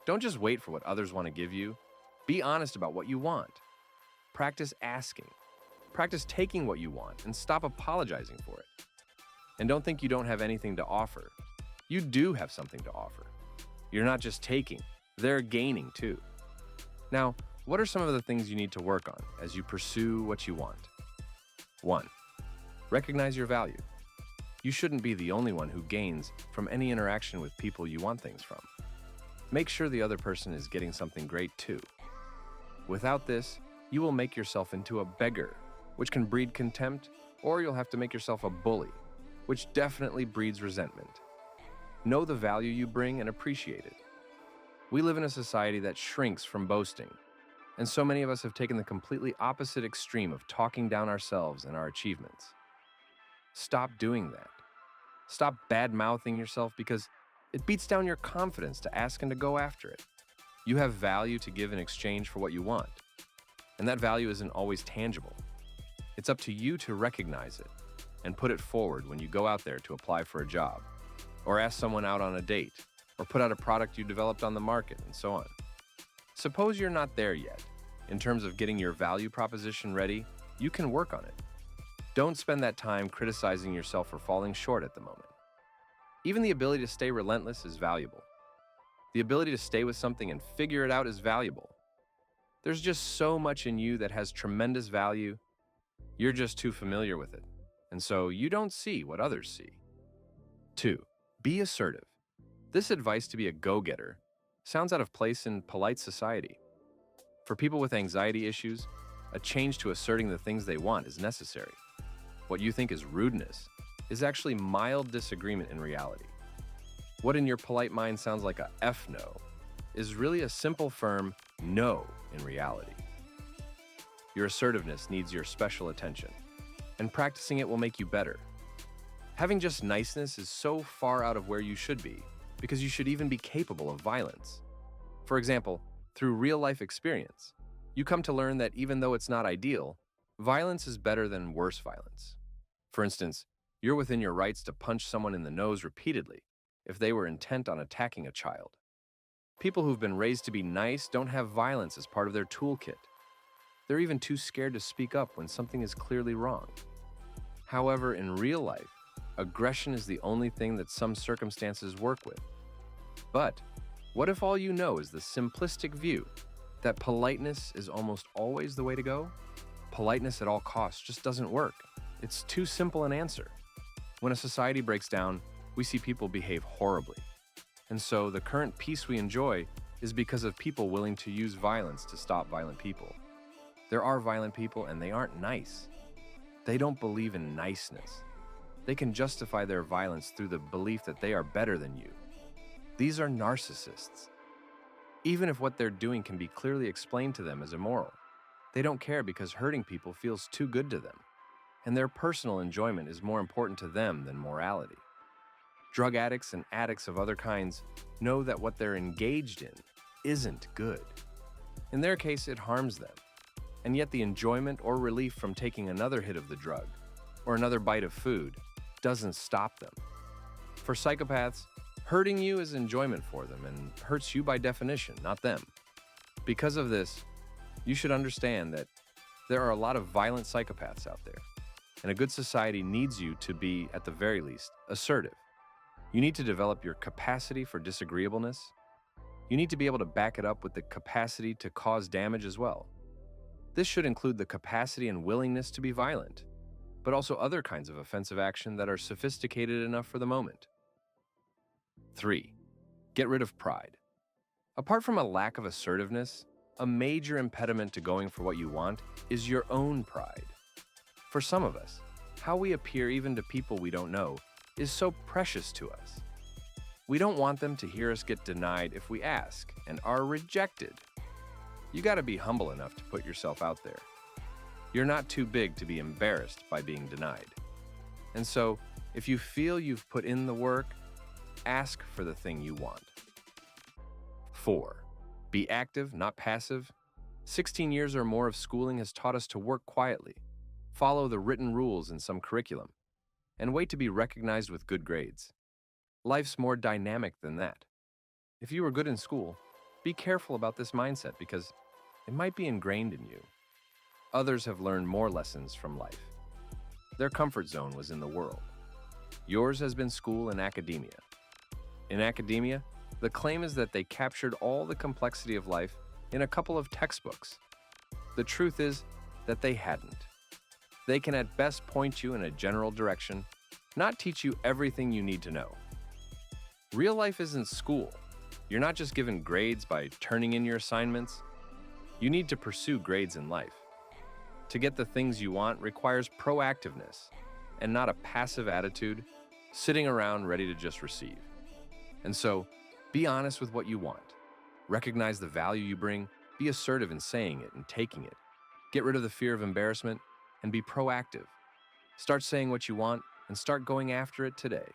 Don't just wait for what others want to give you. Be honest about what you want. Practice asking. Practice taking what you want and stop apologizing for it. And don't think you don't have anything to offer. You do have something to offer. You're not just taking, they're gaining too. Now, what are some of the things you need to work on as you pursue what you want? 1. Recognize your value. You shouldn't be the only one who gains from any interaction with people you want things from. Make sure the other person is getting something great too. Without this, you will make yourself into a beggar, which can breed contempt, or you'll have to make yourself a bully, which definitely breeds resentment. Know the value you bring and appreciate it. We live in a society that shrinks from boasting, and so many of us have taken the completely opposite extreme of talking down ourselves and our achievements. Stop doing that. Stop bad-mouthing yourself because it beats down your confidence to ask and to go after it. You have value to give in exchange for what you want, and that value isn't always tangible. It's up to you to recognize it and put it forward when you go out there to apply for a job, or ask someone out on a date, or put out a product you developed on the market, and so on. Suppose you're not there yet. In terms of getting your value proposition ready, you can work on it. Don't spend that time criticizing yourself for falling short at the moment. Even the ability to stay relentless is valuable. The ability to stay with something and figure it out is valuable. There's just so much in you that has tremendous value. You're just too familiar with it, and so you don't see what others see. 2. Be assertive. This advice to be a go-getter sounds out of place in polite society. For people with anxiety issues, a change to asserting the things they want is necessary. What you think is rudeness is actually mild disagreement in reality. What in your polite mind sounds like a F no is really a simple, firm no in reality. Your assertiveness needs your special attention, and practicing it will make you better. Having just niceness is so far out of where you should be, because you should even be capable of violence. For example, through real-life experience, you come to learn that even though it's not ideal, violence is better than worse violence. For instance, you're within your rights to punch someone in the nose repeatedly if they were intent on attacking a child. People who've been raised to be nice don't have violence as part of their toolkit. They're even too scared to speak up when something is clearly wrong. However, in real life, aggression is the only thing that some circumstances work with. But what if all you know is the simplistic view that politeness is almost always the way to go? Politeness at all costs just doesn't work. It's too simple an answer. When a society breaks down, we see people behave horribly. And so the current peace we enjoy is because of people willing to use violence to stop violent people. There are violent people and they aren't nice. They don't believe in niceness. They can justify their violence through the belief that they are better than you. These are narcissists. Even if what they're doing can be clearly explained to them as immoral, they don't care because hurting people feels too good to them, and their personal enjoyment is more important to them than morality. Drug addicts and addicts of other kinds know that what they're engaged in isn't good. In their case, it harms them, and yet the enjoyment or relief from taking another hit of the drug or another bite of food doesn't stop them. For psychopaths, hurting you is enjoyment for them and hurts you by definition, not them. Because of this, you should understand that there are a lot of violent psychopaths out there, and a good society needs you to be, at the very least, assertive. You need to develop your capacity for disagreeableness. You need to be able to back it up with the capacity to cause damage as well. This should include the capacity and willingness to be violent, but also other kinds of offensive action that are sophisticated enough for the moment. 3. Get rid of pride. Apart from a lack of assertiveness, a major impediment to going for what you want is your own pride. For some of us, how we appear even to people we don't know is so precious to us. We don't want them to hear us get denied if we ask and are rejected. You gotta be humble enough to put yourself out there. You're not too big to be embarrassed by being denied. And so, if you feel you've put in the work, ask for the thing you want. 4. Be active, not passive. 16 years or more of schooling has taught us to work quietly, follow the written rules in some curriculum, and wait to be recognized with good grades. Life's more dynamic than that. If you were good in school, Be careful about this mindset because it might be ingrained in you. Others have learned more lessons from life. Their comfort zone was in the world. Yours has been school and academia. In academia, the claim is that they captured all the complexity of life in a couple of textbooks. The truth is that they hadn't. They can at best point you in a general direction, not teach you everything you need to know. Real life isn't school. You're not just given grades by turning in your assignments. You need to pursue grades in life. To get the things you want requires proactiveness and not a passive attitude, sitting around ready to just receive. And so, be honest with what you want. Recognize the value you bring, be assertive in saying it and taking it. Get rid of the fear of embarrassment and be proactive. Start saying what you want and start going after it today.